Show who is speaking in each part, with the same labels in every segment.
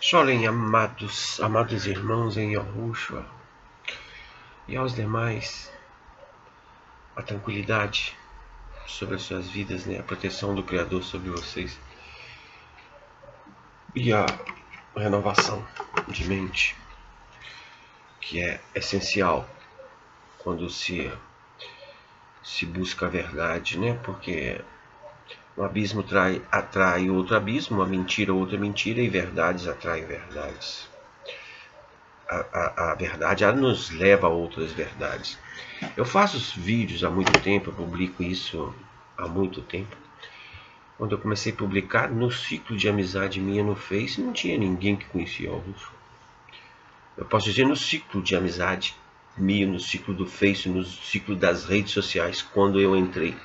Speaker 1: Chorem, amados irmãos em Yahushua, e aos demais, a tranquilidade sobre as suas vidas, né? A proteção do Criador sobre vocês e a renovação de mente, que é essencial quando se busca a verdade, né? Porque um abismo atrai outro abismo, uma mentira outra mentira, e verdades atraem verdades. A verdade, ela nos leva a outras verdades. Eu faço os vídeos há muito tempo, eu publico isso há muito tempo. Quando eu comecei a publicar, no ciclo de amizade minha no Face, não tinha ninguém que conhecia Augusto. Eu posso dizer no ciclo de amizade minha, no ciclo do Face, no ciclo das redes sociais, quando eu entrei.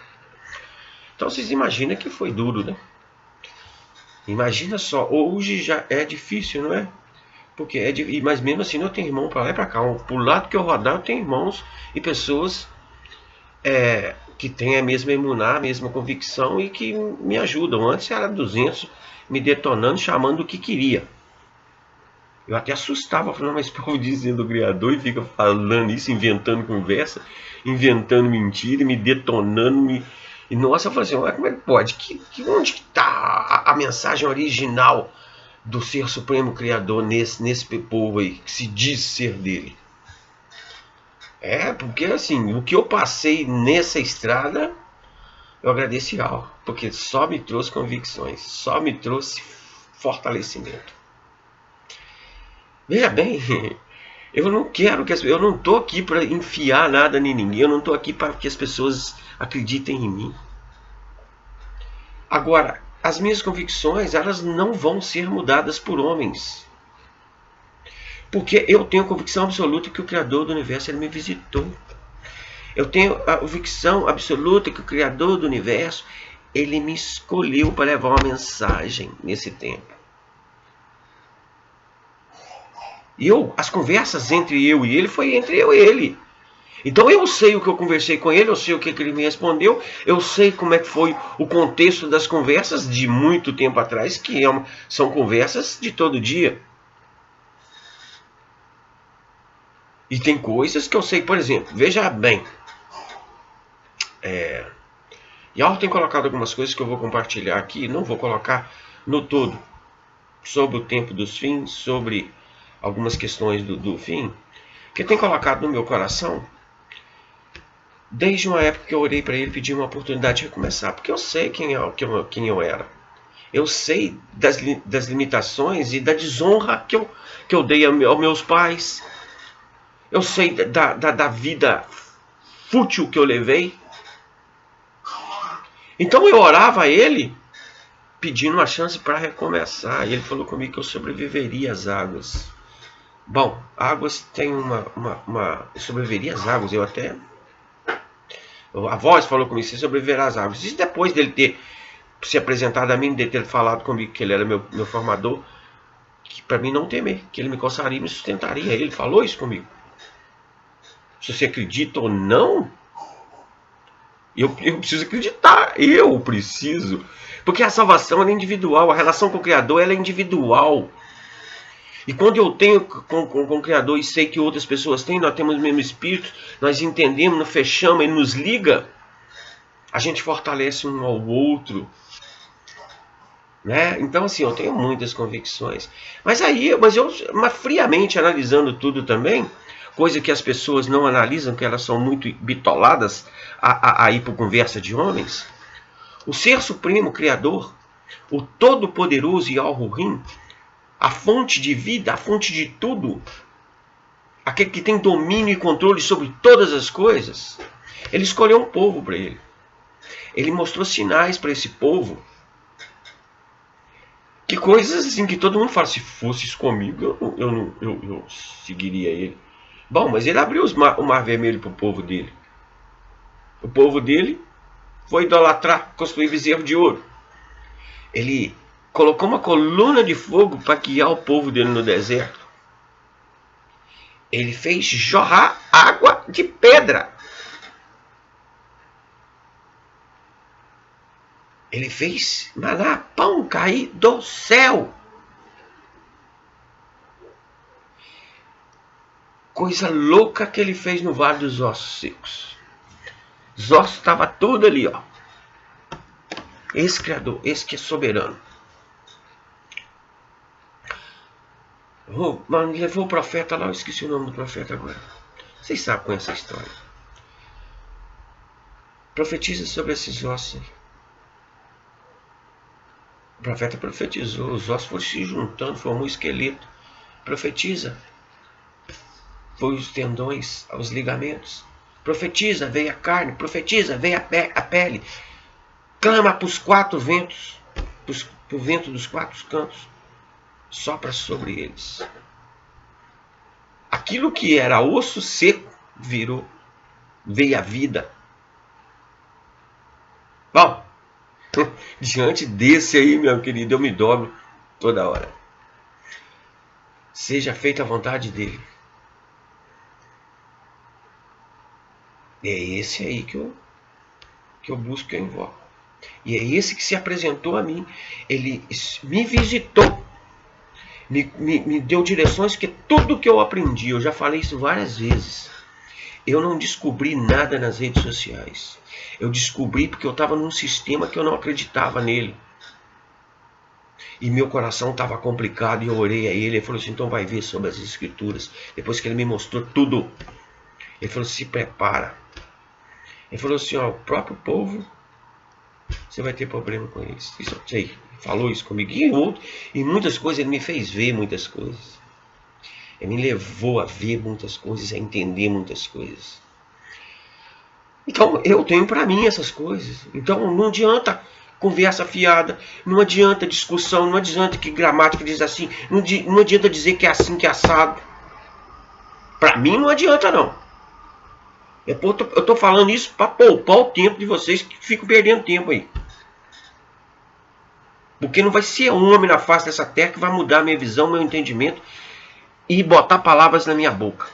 Speaker 1: Então vocês imaginam que foi duro, né? Imagina só, hoje já é difícil, não é? Porque mas mesmo assim eu tenho irmão para lá e para cá. Pro lado que eu rodar, eu tenho irmãos e pessoas que têm a mesma emuná, a mesma convicção e que me ajudam. Antes era 200 me detonando, chamando o que queria. Eu até assustava, falando, mas esse povo dizendo o Criador e fica falando isso, inventando conversa, inventando mentira, me detonando. E nossa, eu falei assim, como é que pode? Onde que está a mensagem original do Ser Supremo Criador nesse povo aí, que se diz ser dele? Porque assim, o que eu passei nessa estrada, eu agradeço algo, porque só me trouxe convicções, só me trouxe fortalecimento. Veja bem, eu não quero eu não estou aqui para enfiar nada em ninguém, eu não estou aqui para que as pessoas acreditem em mim. Agora, as minhas convicções, elas não vão ser mudadas por homens. Porque eu tenho convicção absoluta que o Criador do Universo ele me visitou. Eu tenho a convicção absoluta que o Criador do Universo ele me escolheu para levar uma mensagem nesse tempo. E as conversas entre eu e ele foi entre eu e ele. Então eu sei o que eu conversei com ele, eu sei o que ele me respondeu, eu sei como é que foi o contexto das conversas de muito tempo atrás, que são conversas de todo dia. E tem coisas que eu sei, por exemplo, veja bem, Yahoo tem colocado algumas coisas que eu vou compartilhar aqui, não vou colocar no todo, sobre o tempo dos fins, sobre algumas questões do fim, que tem colocado no meu coração, desde uma época que eu orei para ele pedir uma oportunidade de recomeçar, porque eu sei quem eu era. Eu sei das limitações e da desonra que eu dei aos meus pais. Eu sei da vida fútil que eu levei. Então eu orava a ele pedindo uma chance para recomeçar. E ele falou comigo que eu sobreviveria às águas. Bom, águas tem eu sobreviveria às águas. A voz falou comigo, você sobreviverá às águas. Isso depois dele ter se apresentado a mim, de ter falado comigo que ele era meu formador, que para mim não temer, que ele me coçaria e me sustentaria. Ele falou isso comigo. Se você acredita ou não, eu preciso acreditar. Eu preciso. Porque a salvação é individual, a relação com o Criador ela é individual. E quando eu tenho com o Criador e sei que outras pessoas têm, nós temos o mesmo espírito, nós entendemos, nos fechamos, ele nos liga, a gente fortalece um ao outro. Né? Então, assim, eu tenho muitas convicções. Mas friamente analisando tudo também, coisa que as pessoas não analisam, que elas são muito bitoladas a ir por conversa de homens, o Ser Supremo Criador, o Todo-Poderoso e Al-Rurim, a fonte de vida, a fonte de tudo, aquele que tem domínio e controle sobre todas as coisas, ele escolheu um povo para ele. Ele mostrou sinais para esse povo. Que coisas assim que todo mundo fala, se fosse isso comigo, eu seguiria ele. Bom, mas ele abriu o mar vermelho para o povo dele. O povo dele foi idolatrar, construir bezerro de ouro. Ele colocou uma coluna de fogo para guiar o povo dele no deserto. Ele fez jorrar água de pedra. Ele fez maná, pão cair do céu. coisa louca que ele fez no Vale dos Ossos Secos. Os ossos estavam tudo ali, ó. Esse Criador, esse que é soberano. Mano, levou o profeta lá, eu esqueci o nome do profeta agora. Vocês sabem com essa história. Profetiza sobre esses ossos. O profeta profetizou, os ossos foram se juntando, formou um esqueleto. Profetiza. Foi os tendões, os ligamentos. Profetiza, veio a carne. Profetiza, veio a pele. Clama para os quatro ventos, para o vento dos quatro cantos. Sopra sobre eles. Aquilo que era osso seco veio a vida. Bom, diante desse aí, meu querido, eu me dobro toda hora. Seja feita a vontade dele. É esse aí que eu busco, que eu invoco. E é esse que se apresentou a mim. Ele me visitou. Me deu direções, que tudo que eu aprendi, eu já falei isso várias vezes. Eu não descobri nada nas redes sociais. Eu descobri porque eu estava num sistema que eu não acreditava nele. E meu coração estava complicado e eu orei a ele. Ele falou assim, então vai ver sobre as escrituras. Depois que ele me mostrou tudo. Ele falou, se prepara. Ele falou assim, ó, o próprio povo, você vai ter problema com eles. Isso, aí, falou isso comigo. E muitas coisas, ele me fez ver muitas coisas. Ele me levou a ver muitas coisas, a entender muitas coisas. Então, eu tenho para mim essas coisas. Então, não adianta conversa fiada, não adianta discussão, não adianta que gramática diz assim, não adianta dizer que é assim, que é assado. Para mim, não adianta, não. Eu tô falando isso para poupar o tempo de vocês que ficam perdendo tempo aí. Porque não vai ser um homem na face dessa terra que vai mudar a minha visão, meu entendimento e botar palavras na minha boca.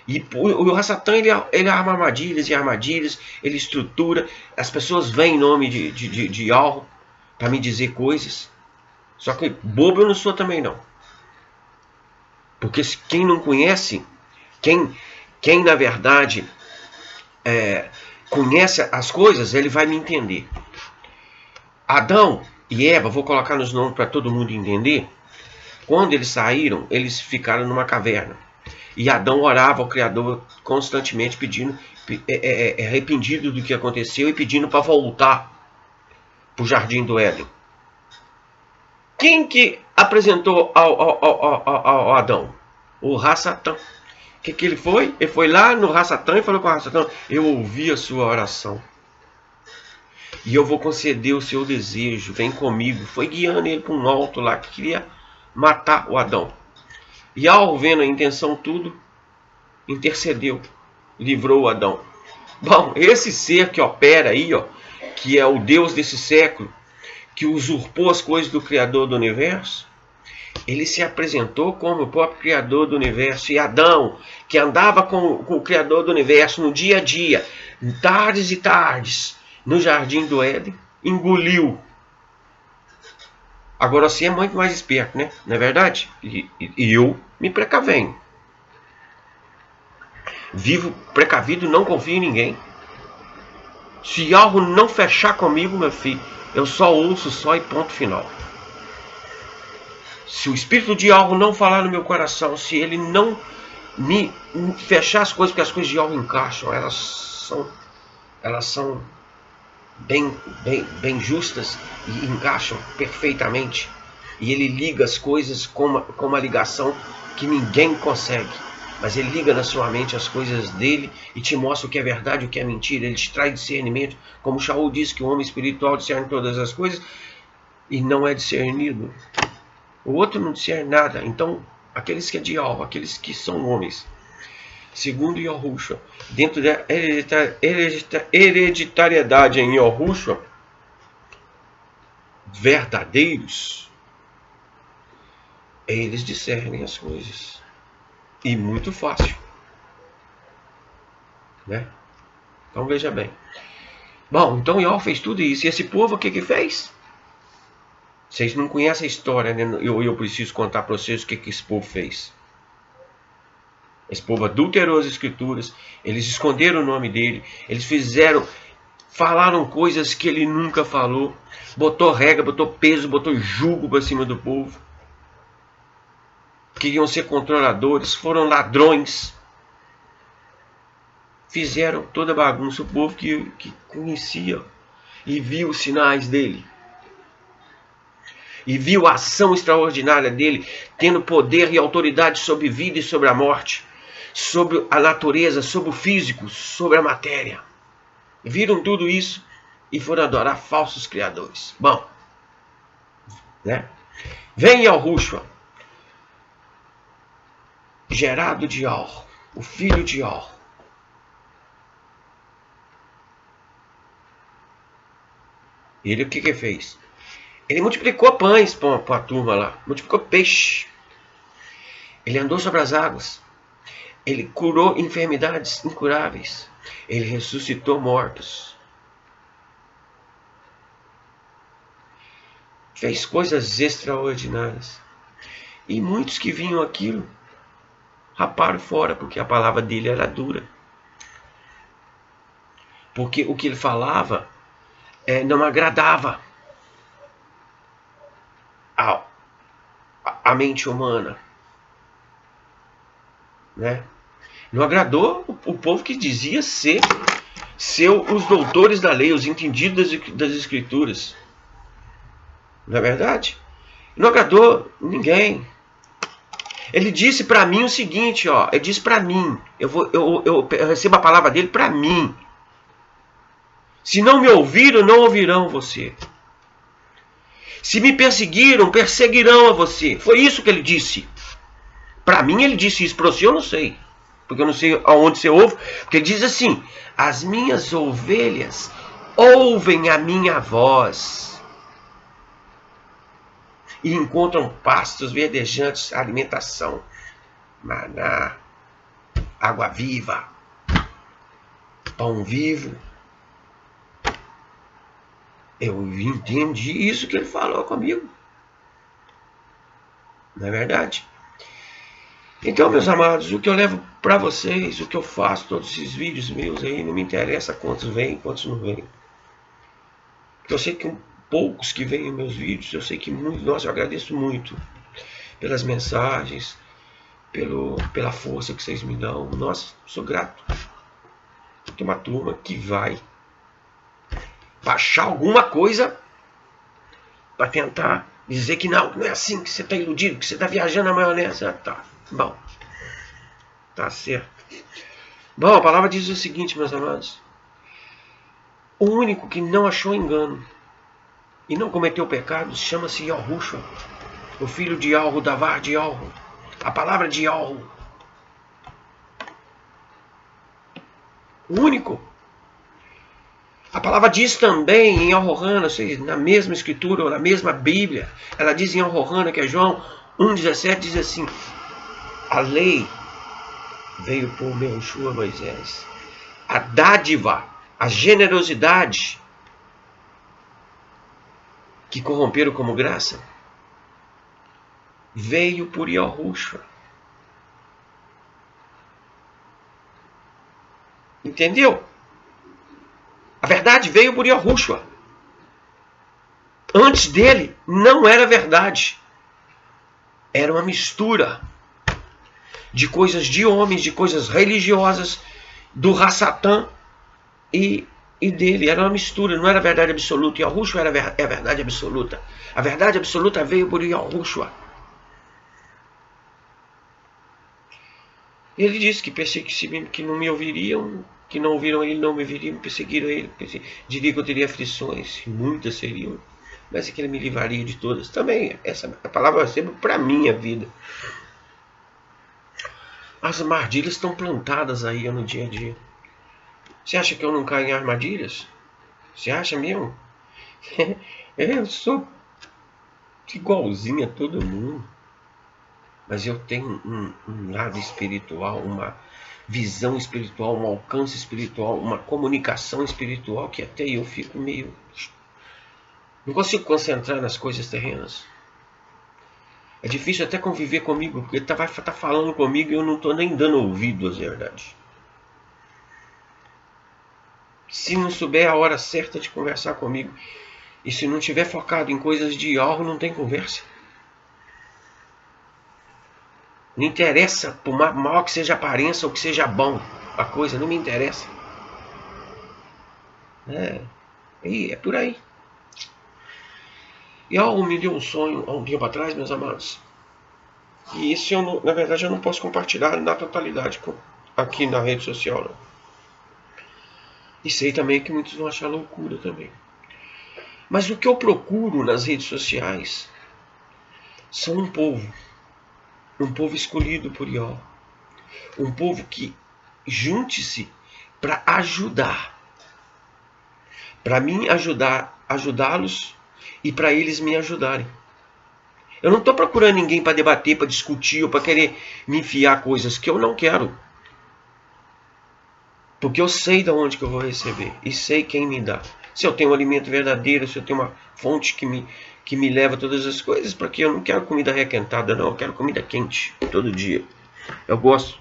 Speaker 1: E o Rassatã, ele arma armadilhas e armadilhas, ele estrutura. As pessoas vêm em nome de algo para me dizer coisas. Só que bobo eu não sou também, não. Porque quem não conhece, quem na verdade conhece as coisas, ele vai me entender. Adão e Eva, vou colocar nos nomes para todo mundo entender. Quando eles saíram, eles ficaram numa caverna. E Adão orava ao Criador constantemente, pedindo, arrependido do que aconteceu e pedindo para voltar para o jardim do Éden. Quem que apresentou ao Adão? O Rassatã. O que ele foi? Ele foi lá no Rassatã e falou com o Rassatã, eu ouvi a sua oração. E eu vou conceder o seu desejo, vem comigo. Foi guiando ele para um alto lá que queria matar o Adão. E ao vendo a intenção tudo, intercedeu, livrou o Adão. Bom, esse ser que opera aí, ó, que é o Deus desse século, que usurpou as coisas do Criador do Universo, ele se apresentou como o próprio Criador do Universo. E Adão, que andava com o Criador do Universo no dia a dia, tardes e tardes, no jardim do Éden, engoliu. Agora você é muito mais esperto, né? Não é verdade? E eu me precavenho. Vivo precavido, não confio em ninguém. Se algo não fechar comigo, meu filho, eu só ouço só e ponto final. Se o espírito de algo não falar no meu coração, se ele não me fechar as coisas, porque as coisas de algo encaixam, elas são bem justas e encaixam perfeitamente. E ele liga as coisas com uma ligação que ninguém consegue. Mas ele liga na sua mente as coisas dele e te mostra o que é verdade e o que é mentira. Ele te traz discernimento. Como Shaul disse que o homem espiritual discerne todas as coisas e não é discernido. O outro não discerne nada. Então, aqueles que é de alma, aqueles que são homens, segundo Yahushua, dentro da hereditariedade em Yahushua, verdadeiros, eles discernem as coisas. E muito fácil. Né? Então veja bem. Bom, então Yahushua fez tudo isso. E esse povo o que fez? Vocês não conhecem a história, né? Eu preciso contar para vocês o que esse povo fez. Esse povo adulterou as escrituras, eles esconderam o nome dele, eles falaram coisas que ele nunca falou, botou regra, botou peso, botou jugo para cima do povo. Queriam ser controladores, foram ladrões. Fizeram toda a bagunça, o povo que conhecia e viu os sinais dele. E viu a ação extraordinária dele, tendo poder e autoridade sobre a vida e sobre a morte, sobre a natureza, sobre o físico, sobre a matéria. Viram tudo isso e foram adorar falsos criadores. Bom, né? Vem Yahushua, gerado de Or, o filho de Or. Ele o que fez? Ele multiplicou pães para a turma lá, multiplicou peixe. Ele andou sobre as águas. Ele curou enfermidades incuráveis. Ele ressuscitou mortos. Fez coisas extraordinárias. E muitos que vinham aquilo raparam fora, porque a palavra dele era dura. Porque o que ele falava não agradava a mente humana, né? Não agradou o povo que dizia ser os doutores da lei, os entendidos das escrituras. Não é verdade? Não agradou ninguém. Ele disse para mim o seguinte, ó. Ele disse para mim, eu recebo a palavra dele para mim. Se não me ouviram, não ouvirão você. Se me perseguiram, perseguirão a você. Foi isso que ele disse. Para mim ele disse isso, para você eu não sei. Porque eu não sei aonde você ouve. Porque ele diz assim, as minhas ovelhas ouvem a minha voz. E encontram pastos verdejantes, alimentação, maná, água viva, pão vivo. Eu entendi isso que ele falou comigo. Não é verdade? Então, meus amados, o que eu levo para vocês, o que eu faço, todos esses vídeos meus aí, não me interessa quantos vêm, quantos não vêm. Eu sei que poucos que veem meus vídeos, eu sei que muitos, nossa, eu agradeço muito pelas mensagens, pela força que vocês me dão. Nossa, sou grato. Tem uma turma que vai baixar alguma coisa para tentar dizer que não é assim, que você está iludido, que você está viajando na maionese. Ah, tá, bom, tá certo. Bom, a palavra diz o seguinte, meus amados: o único que não achou engano e não cometeu pecado chama-se Yahushua, o filho de Yahu, Davar de Yahu, a palavra de Yahu. O único. A palavra diz também em Al-Rohana, na mesma escritura, ou na mesma Bíblia, ela diz em Al-Rohana, que é João 1,17, diz assim: a lei veio por Yahushua Moisés. A dádiva, a generosidade, que corromperam como graça, veio por Yahushua. Entendeu? A verdade veio por Yahushua. Antes dele não era verdade. Era uma mistura de coisas de homens, de coisas religiosas, do Rassatã e dele. Era uma mistura, não era verdade absoluta. Yahushua é a verdade absoluta. A verdade absoluta veio por Yahushua. Ele disse que não me ouviriam, que não ouviram ele, não me viriam, perseguiram ele, diria que eu teria aflições, muitas seriam, mas é que ele me livraria de todas. Também, essa palavra é sempre para a minha vida. As armadilhas estão plantadas aí no dia a dia. Você acha que eu não caio em armadilhas? Você acha mesmo? Eu sou igualzinho a todo mundo. Mas eu tenho um lado espiritual, uma visão espiritual, um alcance espiritual, uma comunicação espiritual que até eu fico meio Não consigo concentrar nas coisas terrenas. É difícil até conviver comigo, porque ele vai estar falando comigo e eu não estou nem dando ouvido às verdades. Se não souber a hora certa de conversar comigo, e se não estiver focado em coisas de algo, não tem conversa. Não interessa, por maior que seja a aparência ou que seja bom, a coisa não me interessa. É por aí. E algo me deu um sonho há um tempo atrás, meus amados. E isso, na verdade, eu não posso compartilhar na totalidade aqui na rede social. Não. E sei também que muitos vão achar loucura também. Mas o que eu procuro nas redes sociais são um povo escolhido por Ió. Um povo que junte-se para ajudar. Para mim ajudá-los e para eles me ajudarem. Eu não estou procurando ninguém para debater, para discutir ou para querer me enfiar coisas que eu não quero. Porque eu sei de onde que eu vou receber e sei quem me dá. Se eu tenho um alimento verdadeiro, se eu tenho uma fonte que me leva a todas as coisas, porque eu não quero comida requentada, não. Eu quero comida quente todo dia. Eu gosto.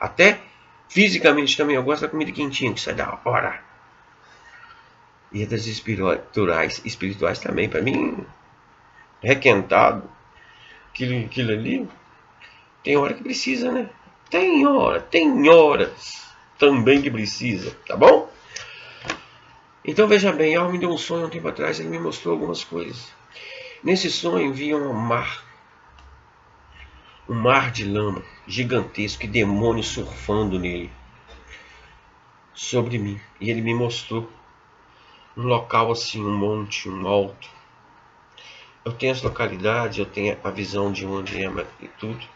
Speaker 1: Até fisicamente também, eu gosto da comida quentinha, que sai da hora. E das espirituais também. Para mim, requentado, aquilo ali, tem hora que precisa, né? Tem horas também que precisa, tá bom? Então veja bem, Al me deu um sonho um tempo atrás, ele me mostrou algumas coisas. Nesse sonho via um mar de lama gigantesco e demônios surfando nele, sobre mim. E ele me mostrou um local assim, um monte, um alto. Eu tenho as localidades, eu tenho a visão de onde é e tudo,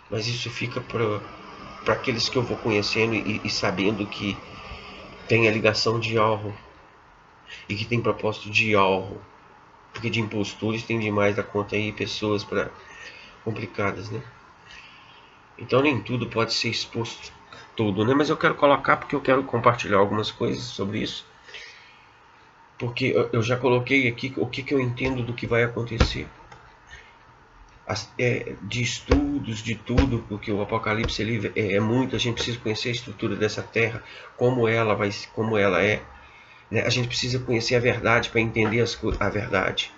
Speaker 1: mas isso fica para aqueles que eu vou conhecendo e sabendo que tem a ligação de algo e que tem propósito de algo, porque de impostores tem demais da conta aí, pessoas para complicadas, né? Então nem tudo pode ser exposto tudo, né? Mas eu quero colocar porque eu quero compartilhar algumas coisas sobre isso, porque eu já coloquei aqui o que eu entendo do que vai acontecer. De estudos, de tudo, porque o Apocalipse é muito, a gente precisa conhecer a estrutura dessa terra, como ela é, né? A gente precisa conhecer a verdade para entender a verdade.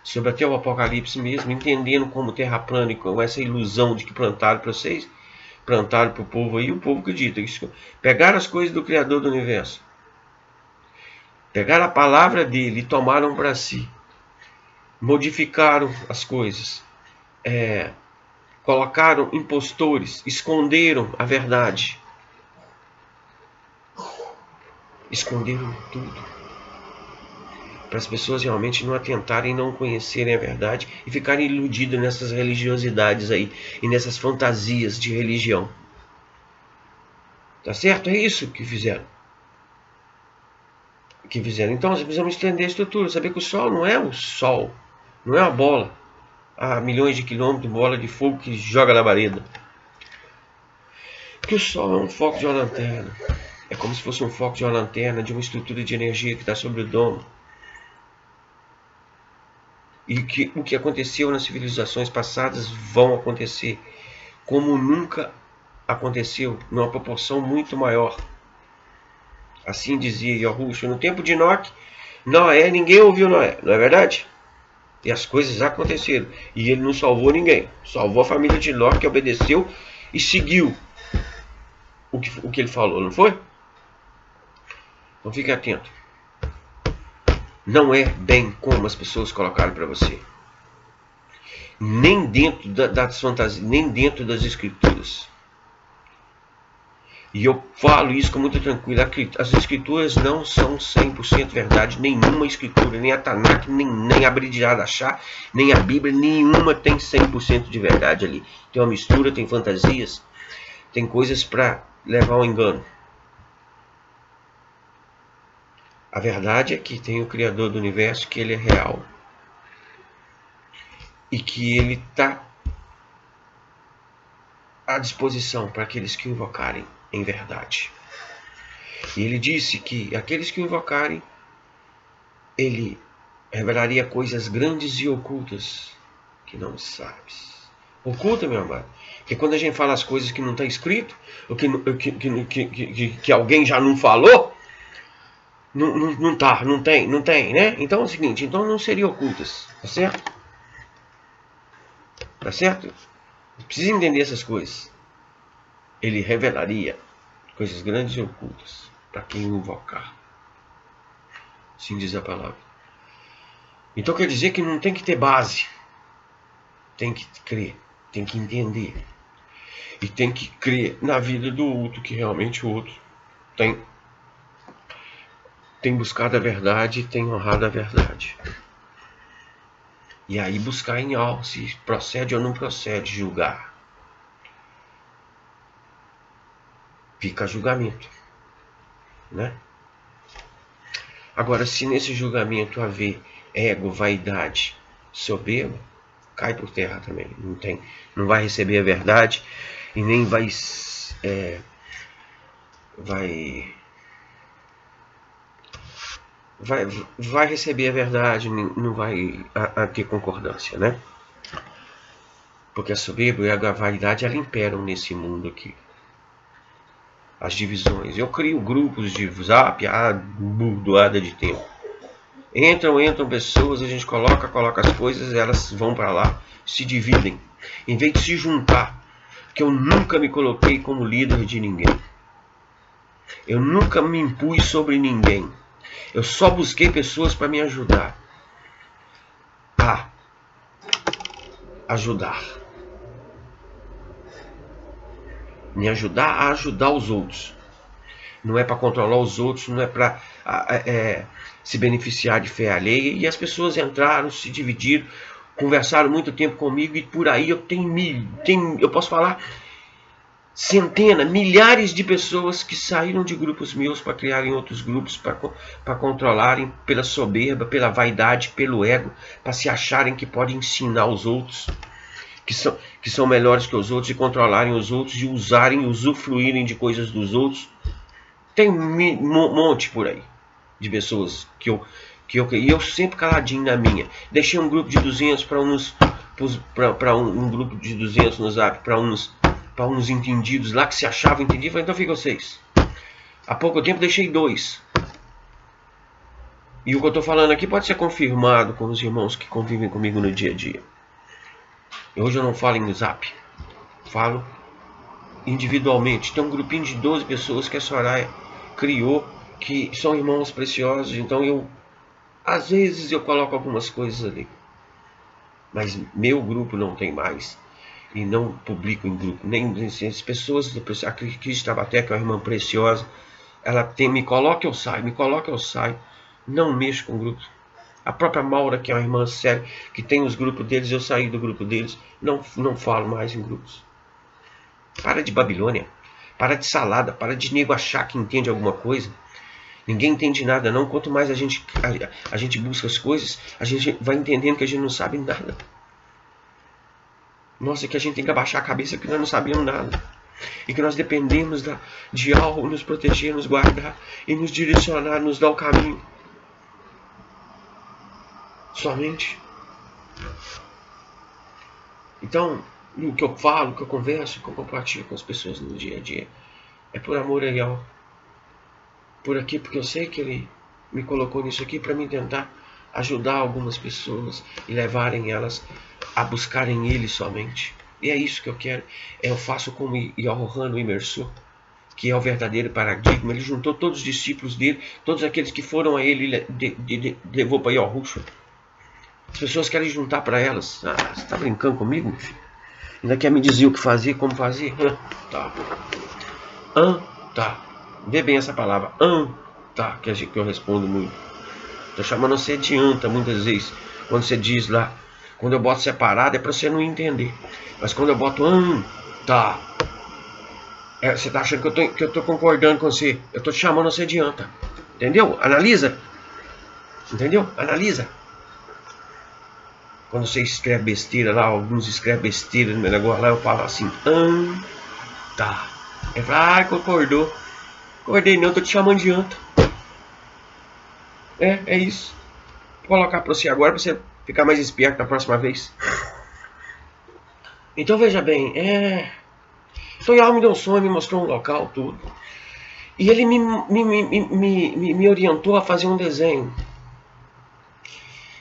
Speaker 1: Sobre até o Apocalipse mesmo, entendendo como terra plana e com essa ilusão de que plantaram para vocês, plantaram para o povo aí, o povo acredita. Pegaram as coisas do Criador do Universo, pegaram a palavra dele e tomaram para si, modificaram as coisas. Colocaram impostores, esconderam a verdade. Esconderam tudo. Para as pessoas realmente não atentarem, não conhecerem a verdade e ficarem iludidas nessas religiosidades aí e nessas fantasias de religião. Tá certo? É isso que fizeram. Então nós precisamos entender a estrutura, saber que o Sol não é o Sol, não é uma bola a milhões de quilômetros, bola de fogo que joga na vareda. Porque o Sol é um foco de uma lanterna. É como se fosse um foco de uma lanterna, de uma estrutura de energia que está sobre o domo. E que o que aconteceu nas civilizações passadas vão acontecer como nunca aconteceu, numa proporção muito maior. Assim dizia Yahushua no tempo de Enoque. Noé, ninguém ouviu Noé, não é verdade? E as coisas aconteceram. E ele não salvou ninguém. Salvou a família de Ló, que obedeceu e seguiu o que ele falou, não foi? Então fique atento. Não é bem como as pessoas colocaram para você. Nem dentro das fantasias, nem dentro das escrituras. E eu falo isso com muita tranquilidade. As escrituras não são 100% verdade. Nenhuma escritura, nem a Tanakh, nem a Brit Hadashah, nem a Bíblia, nenhuma tem 100% de verdade ali. Tem uma mistura, tem fantasias, tem coisas para levar ao engano. A verdade é que tem o Criador do Universo, que ele é real. E que ele está à disposição para aqueles que o invocarem em verdade. E ele disse que aqueles que o invocarem, ele revelaria coisas grandes e ocultas que não sabes. Oculta, meu amado. Porque quando a gente fala as coisas que não está escrito, ou que alguém já não falou, não tem, né? Então é o seguinte, então não seriam ocultas, tá certo? Tá certo? Precisa entender essas coisas. Ele revelaria coisas grandes e ocultas para quem o invocar. Assim diz a palavra. Então quer dizer que não tem que ter base. Tem que crer, tem que entender. E tem que crer na vida do outro, que realmente o outro tem buscado a verdade e tem honrado a verdade. E aí buscar em algo se procede ou não procede, julgar. Fica julgamento, né? Agora, se nesse julgamento haver ego, vaidade, soberba, cai por terra também. Não vai receber a verdade e nem vai receber a verdade, não vai ter concordância, né? Porque a soberba e a vaidade, ela imperam nesse mundo aqui. As divisões. Eu crio grupos de zap há burdoada de tempo. Entram pessoas, a gente coloca as coisas, elas vão para lá, se dividem. Em vez de se juntar, que eu nunca me coloquei como líder de ninguém. Eu nunca me impus sobre ninguém. Eu só busquei pessoas para me ajudar. A ajudar. Me ajudar a ajudar os outros. Não é para controlar os outros, não é para se beneficiar de fé alheia. E as pessoas entraram, se dividiram, conversaram muito tempo comigo e por aí eu posso falar centenas, milhares de pessoas que saíram de grupos meus para criarem outros grupos, para controlarem pela soberba, pela vaidade, pelo ego, para se acharem que podem ensinar os outros, que são melhores que os outros, e controlarem os outros, e usufruírem de coisas dos outros. Tem um monte por aí de pessoas e eu sempre caladinho na minha. Deixei um grupo de 200 para um grupo de 200 no Zap, para uns entendidos lá que se achavam entendidos. Falei, então fica vocês. Há pouco tempo deixei 2. E o que eu estou falando aqui pode ser confirmado com os irmãos que convivem comigo no dia a dia. Hoje eu não falo em Zap, falo individualmente. Tem um grupinho de 12 pessoas que a Soraya criou, que são irmãos preciosos. Então às vezes eu coloco algumas coisas ali, mas meu grupo não tem mais, e não publico em grupo, nem as pessoas. A Cris Tabaté, que é uma irmã preciosa, ela me coloca, eu saio, não mexo com grupos. A própria Maura, que é uma irmã séria, que tem os grupos deles, eu saí do grupo deles, não falo mais em grupos. Para de Babilônia, para de salada, para de nego achar que entende alguma coisa. Ninguém entende nada não. Quanto mais a gente busca as coisas, a gente vai entendendo que a gente não sabe nada. Nossa, que a gente tem que abaixar a cabeça, que nós não sabemos nada. E que nós dependemos de algo nos proteger, nos guardar e nos direcionar, nos dar o caminho. Somente. Então, o que eu falo, o que eu converso, o que eu compartilho com as pessoas no dia a dia, é por amor real. Por aqui, porque eu sei que Ele me colocou nisso aqui para me tentar ajudar algumas pessoas e levarem elas a buscarem Ele somente. E é isso que eu quero. Eu faço como Yohanan Imersor, que é o verdadeiro paradigma. Ele juntou todos os discípulos dele, todos aqueles que foram a ele, levou para Yahushua. As pessoas querem juntar para elas. Você está brincando comigo, meu filho? Ainda quer me dizer o que fazer, como fazer? Tá. Tá. Vê bem essa palavra. Tá. Que eu respondo muito. Estou chamando você de anta muitas vezes. Quando você diz lá, quando eu boto separado é para você não entender. Mas quando eu boto tá. Você está achando que eu estou concordando com você. Eu estou te chamando você de anta. Entendeu? Analisa. Entendeu? Analisa. Quando você escreve besteira lá, alguns escrevem besteira no meu negócio lá, eu falo assim, tá. Ele fala, concordou. Concordei não, tô te chamando de anta. É isso. colocar para você agora, para você ficar mais esperto da próxima vez. Então veja bem, Então Yahweh me deu um sonho, me mostrou um local, tudo. E ele me orientou a fazer um desenho.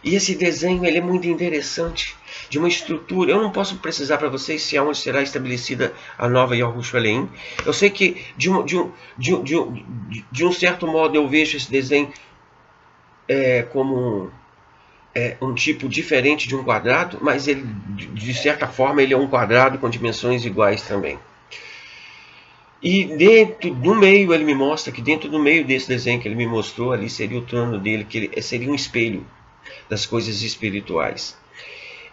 Speaker 1: E esse desenho ele é muito interessante, de uma estrutura. Eu não posso precisar para vocês se aonde será estabelecida a nova Yerushalayim. Eu sei que de um certo modo eu vejo esse desenho como um tipo diferente de um quadrado, mas ele, de certa forma ele é um quadrado com dimensões iguais também. E dentro do meio ele me mostra que dentro do meio desse desenho que ele me mostrou ali seria o trono dele, que ele seria um espelho das coisas espirituais.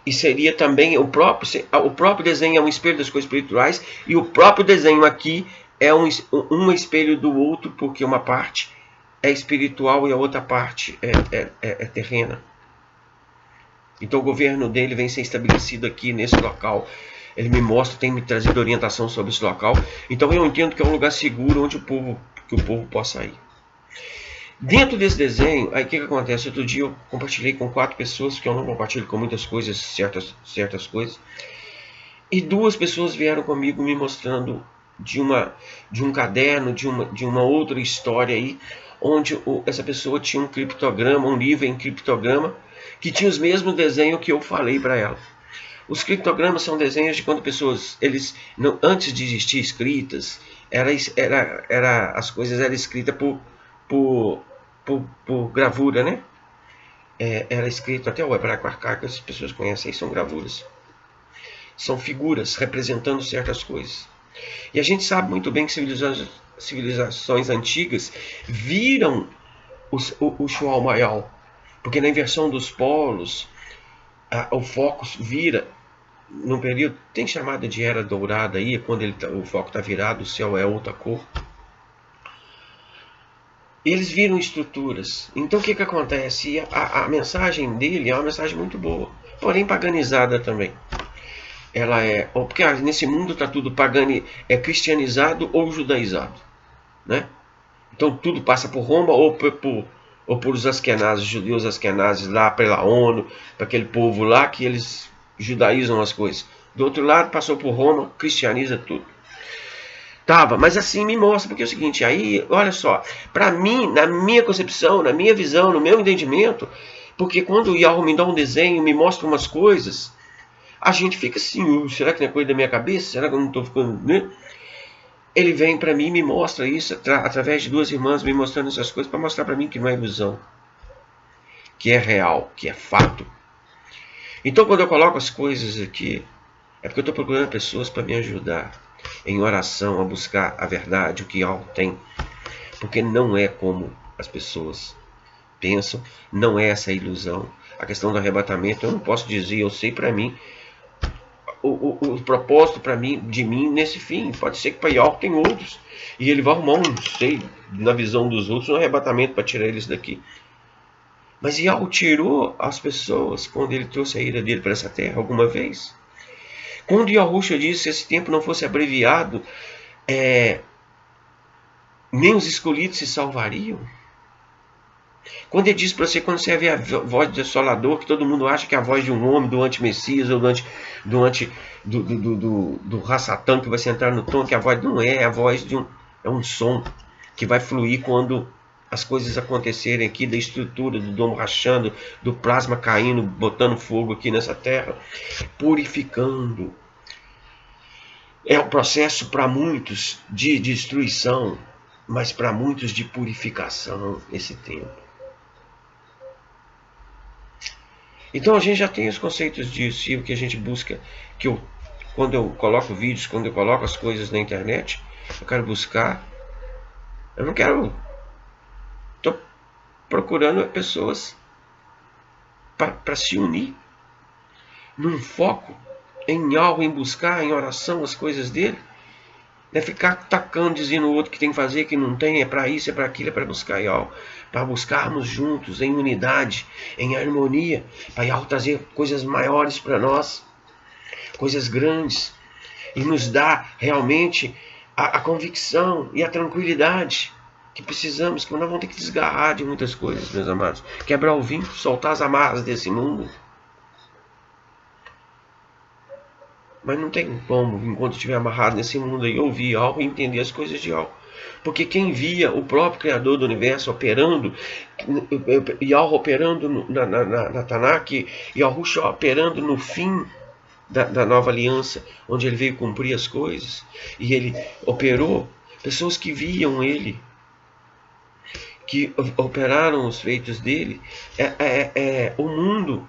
Speaker 1: E seria também o próprio desenho é um espelho das coisas espirituais, e o próprio desenho aqui é um espelho do outro, porque uma parte é espiritual e a outra parte é terrena. Então o governo dele vem ser estabelecido aqui nesse local. Ele me mostra, tem me trazido orientação sobre esse local. Então eu entendo que é um lugar seguro onde o povo possa ir. Dentro desse desenho, aí o que acontece? Outro dia eu compartilhei com 4 pessoas, que eu não compartilho com muitas coisas, certas coisas. E 2 pessoas vieram comigo me mostrando de um caderno, de uma outra história aí, onde essa pessoa tinha um criptograma, um livro em criptograma, que tinha os mesmos desenhos que eu falei para ela. Os criptogramas são desenhos de quando pessoas, antes de existir escritas, as coisas eram escritas por gravura, né? Era escrito até o hebraico arcaico, as pessoas conhecem, são gravuras. São figuras representando certas coisas. E a gente sabe muito bem que civilizações antigas viram o Shual Mayal, porque na inversão dos polos, o foco vira num período, tem chamada de Era Dourada aí, quando o foco está virado, o céu é outra cor. Eles viram estruturas. Então o que acontece? A mensagem dele é uma mensagem muito boa, porém paganizada também. Ela porque nesse mundo está tudo cristianizado ou judaizado, né? Então tudo passa por Roma ou por os askenazes, judeus askenazes lá pela ONU, para aquele povo lá que eles judaizam as coisas. Do outro lado passou por Roma, cristianiza tudo. Mas assim me mostra, porque é o seguinte, aí, olha só, para mim, na minha concepção, na minha visão, no meu entendimento, porque quando o Yahweh me dá um desenho, me mostra umas coisas, a gente fica assim, será que não é coisa da minha cabeça? Será que eu não estou ficando... Né? Ele vem para mim e me mostra isso, através de 2 irmãs me mostrando essas coisas, para mostrar para mim que não é ilusão, que é real, que é fato. Então quando eu coloco as coisas aqui, é porque eu estou procurando pessoas para me ajudar em oração a buscar a verdade, o que algo tem. Porque não é como as pessoas pensam, não é essa ilusão. A questão do arrebatamento, eu não posso dizer, eu sei para mim, o propósito para mim, de mim nesse fim. Pode ser que para Yahweh tem outros, e ele vai arrumar na visão dos outros, um arrebatamento para tirar eles daqui. Mas Yahweh tirou as pessoas quando ele trouxe a ira dele para essa terra alguma vez. Quando Yahushua disse que se esse tempo não fosse abreviado, nem os escolhidos se salvariam. Quando ele diz para você, quando você vê a voz do desolador, que todo mundo acha que é a voz de um homem, do anti-messias, ou do Rassatã, que vai sentar no tom, que a voz não é a voz de um som que vai fluir quando as coisas acontecerem aqui, da estrutura, do domo rachando, do plasma caindo, botando fogo aqui nessa terra, purificando. É um processo para muitos de destruição, mas para muitos de purificação esse tempo. Então a gente já tem os conceitos disso, e o que a gente busca, quando eu coloco vídeos, quando eu coloco as coisas na internet, eu quero buscar, eu não quero, estou procurando pessoas para se unir num foco em algo, em buscar, em oração, as coisas dele. Não é ficar tacando, dizendo o outro que tem que fazer, que não tem, é para isso, é para aquilo, é para buscar algo. Para buscarmos juntos, em unidade, em harmonia, para Yahweh trazer coisas maiores para nós, coisas grandes, e nos dar realmente a convicção e a tranquilidade que precisamos, que nós vamos ter que desgarrar de muitas coisas, meus amados. Quebrar o vinho, soltar as amarras desse mundo. Mas não tem como, enquanto estiver amarrado nesse mundo aí, ouvir algo e entender as coisas de algo. Porque quem via o próprio Criador do Universo operando, Yahweh operando na Tanakh, Yahushua operando no fim da nova aliança, onde ele veio cumprir as coisas, e ele operou, pessoas que viam ele, que operaram os feitos dele, o mundo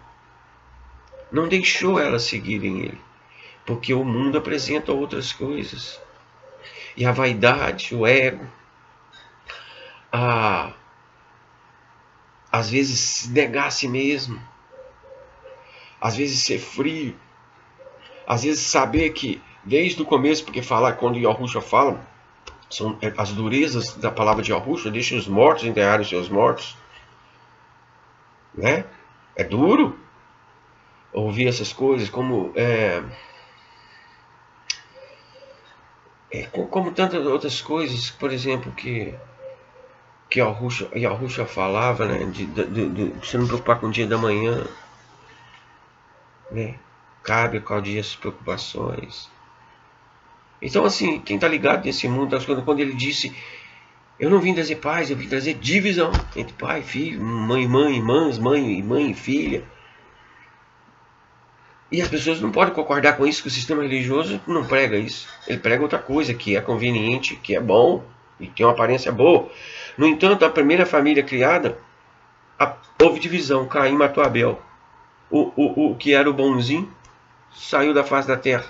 Speaker 1: não deixou elas seguirem ele, porque o mundo apresenta outras coisas. E a vaidade, o ego, às vezes negar a si mesmo, às vezes ser frio, às vezes saber que desde o começo, porque falar quando Yahushua fala, são as durezas da palavra de Yahushua, deixa os mortos enterrarem os seus mortos, né? É duro ouvir essas coisas, como como tantas outras coisas, por exemplo, que Yahushua falava, né, de você não preocupar com o dia da manhã, né? Cabe qual dia as preocupações. Então, assim, quem está ligado nesse mundo das coisas, quando ele disse: eu não vim trazer paz, eu vim trazer divisão entre pai e filho, mãe e mãe, irmãs, mãe e filha. E as pessoas não podem concordar com isso, que o sistema religioso não prega isso. Ele prega outra coisa, que é conveniente, que é bom e tem uma aparência boa. No entanto, a primeira família criada, houve divisão. Caim matou Abel. O que era o bonzinho saiu da face da terra,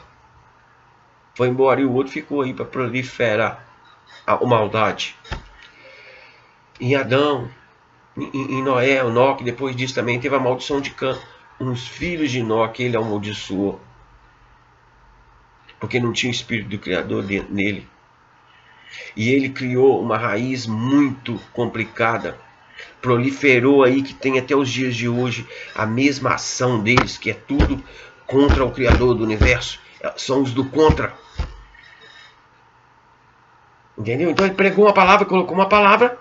Speaker 1: foi embora, e o outro ficou aí para proliferar a maldade. Em Adão, em Noé, o Enoque, depois disso também teve a maldição de Cã. Uns filhos de Enoque ele amaldiçoou, porque não tinha o espírito do Criador nele. E ele criou uma raiz muito complicada, proliferou aí, que tem até os dias de hoje a mesma ação deles, que é tudo contra o Criador do Universo. São os do contra. Entendeu? Então ele pregou uma palavra, colocou uma palavra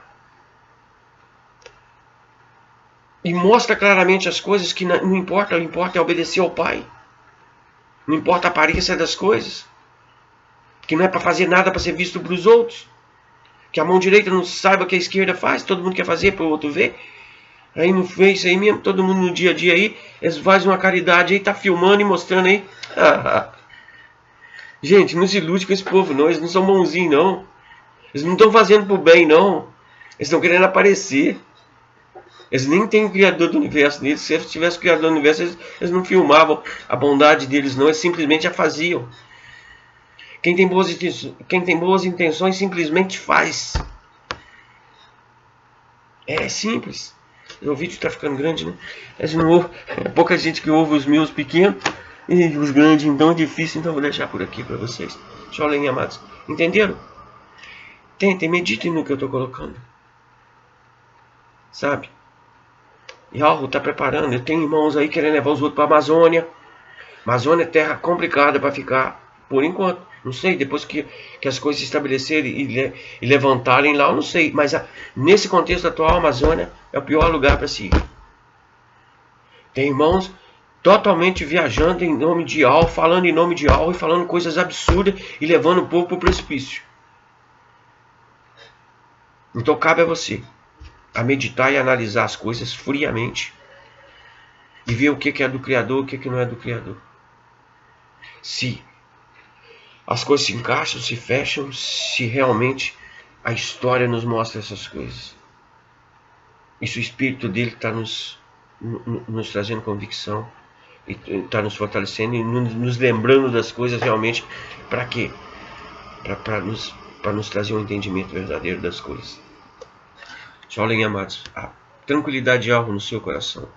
Speaker 1: e mostra claramente as coisas, que não importa, o que importa é obedecer ao Pai. Não importa a aparência das coisas, que não é para fazer nada para ser visto pelos outros, que a mão direita não saiba o que a esquerda faz, todo mundo quer fazer para o outro ver. Aí não fez isso aí mesmo, todo mundo no dia a dia aí, eles fazem uma caridade aí, tá filmando e mostrando aí. Gente, não se ilude com esse povo não, eles não são bonzinhos não. Eles não estão fazendo pro bem não. Eles estão querendo aparecer. Eles nem têm o Criador do Universo neles. Se eles tivessem o Criador do Universo, eles não filmavam a bondade deles não, eles simplesmente a faziam. Quem tem boas intenções simplesmente faz. É simples. O vídeo está ficando grande, né? É pouca gente que ouve os meus pequenos e os grandes, então é difícil. Então eu vou deixar por aqui para vocês. Sholem, amados. Entenderam? Tentem, meditem no que eu estou colocando. Sabe? Yahweh está preparando. Eu tenho irmãos aí querendo levar os outros para a Amazônia. Amazônia é terra complicada para ficar, por enquanto. Não sei, depois que as coisas se estabelecerem e levantarem lá, eu não sei. Mas nesse contexto atual, a Amazônia é o pior lugar para se ir. Tem irmãos totalmente viajando em nome de Yahweh, falando em nome de Yahweh, e falando coisas absurdas e levando o povo para o precipício. Então cabe a você a meditar e analisar as coisas friamente e ver o que é do Criador e o que não é do Criador. Se as coisas se encaixam, se fecham, se realmente a história nos mostra essas coisas. E se o Espírito dele está nos trazendo convicção, e está nos fortalecendo e nos lembrando das coisas realmente, para quê? Para nos trazer um entendimento verdadeiro das coisas. Sholem, amados, a tranquilidade de Yahweh no seu coração,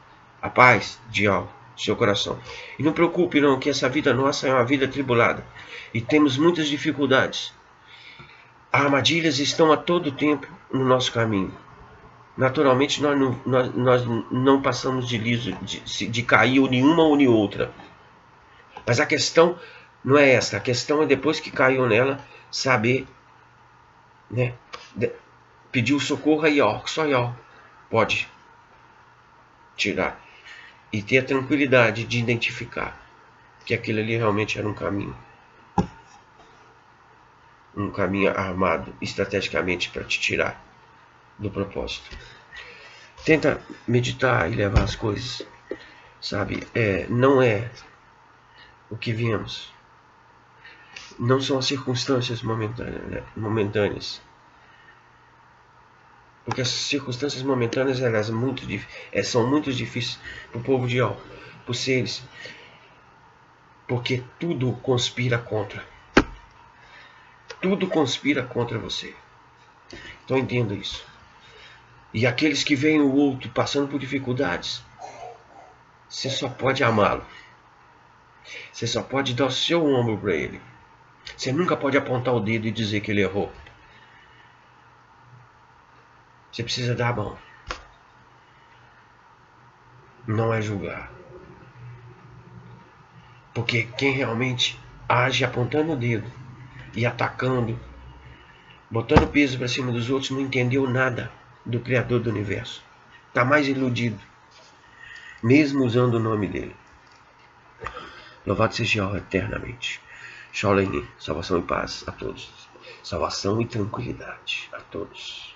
Speaker 1: a paz de Yahweh no seu coração. E não preocupe não, que essa vida nossa é uma vida tribulada e temos muitas dificuldades. Armadilhas estão a todo tempo no nosso caminho. Naturalmente nós não passamos de liso, de cair ou nenhuma ou nem outra. Mas a questão não é essa, a questão é depois que caiu nela, saber, né, pediu socorro aí, ó, só aí, ó, pode tirar. E ter a tranquilidade de identificar que aquilo ali realmente era um caminho armado estrategicamente para te tirar do propósito. Tenta meditar e levar as coisas, sabe? Não é o que vemos. Não são as circunstâncias momentâneas. Porque as circunstâncias momentâneas são muito difíceis para o povo de Ó, para os seres. Porque tudo conspira contra. Tudo conspira contra você. Então entenda isso. E aqueles que veem o outro passando por dificuldades, você só pode amá-lo. Você só pode dar o seu ombro para ele. Você nunca pode apontar o dedo e dizer que ele errou. Você precisa dar a mão. Não é julgar. Porque quem realmente age apontando o dedo e atacando, botando peso para cima dos outros, não entendeu nada do Criador do Universo. Está mais iludido, mesmo usando o nome dele. Louvado seja Yahweh eternamente. Shalom, salvação e paz a todos. Salvação e tranquilidade a todos.